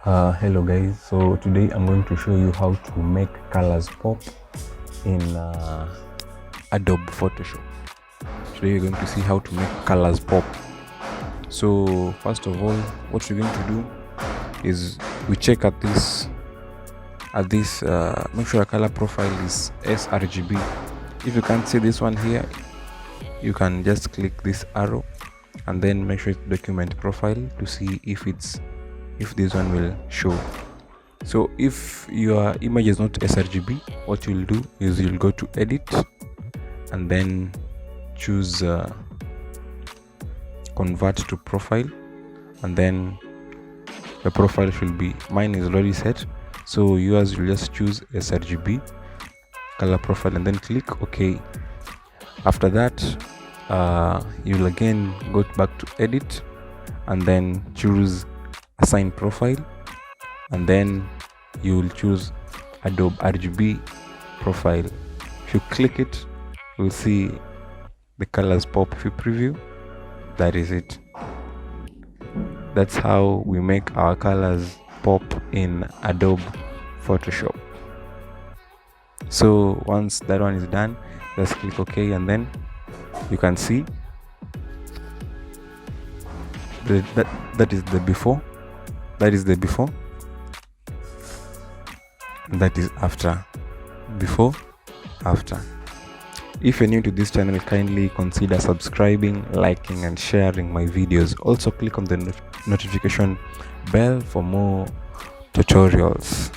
Hello guys, so today I'm going to show you how to make colors pop in Adobe Photoshop. Today you're going to see how to make colors pop. So first of all, what we're going to do is we check at this make sure your color profile is sRGB. If you can't see this one here, you can just click this arrow and then make sure it's document profile to see if this one will show. So if your image is not sRGB, what you'll do is you'll go to edit and then choose convert to profile, and then the profile should be, mine is already set, so yours will just choose sRGB color profile and then click OK. After that you'll again go back to edit and then choose assign profile, and then you will choose Adobe RGB profile. If you click it, you'll see the colors pop. If you preview, that is it. That's how we make our colors pop in Adobe Photoshop. So once that one is done, just click OK, and then you can see that is the before, that is the before, that is after, before, after. If you're new to this channel, kindly consider subscribing, liking and sharing my videos. Also click on the notification bell for more tutorials.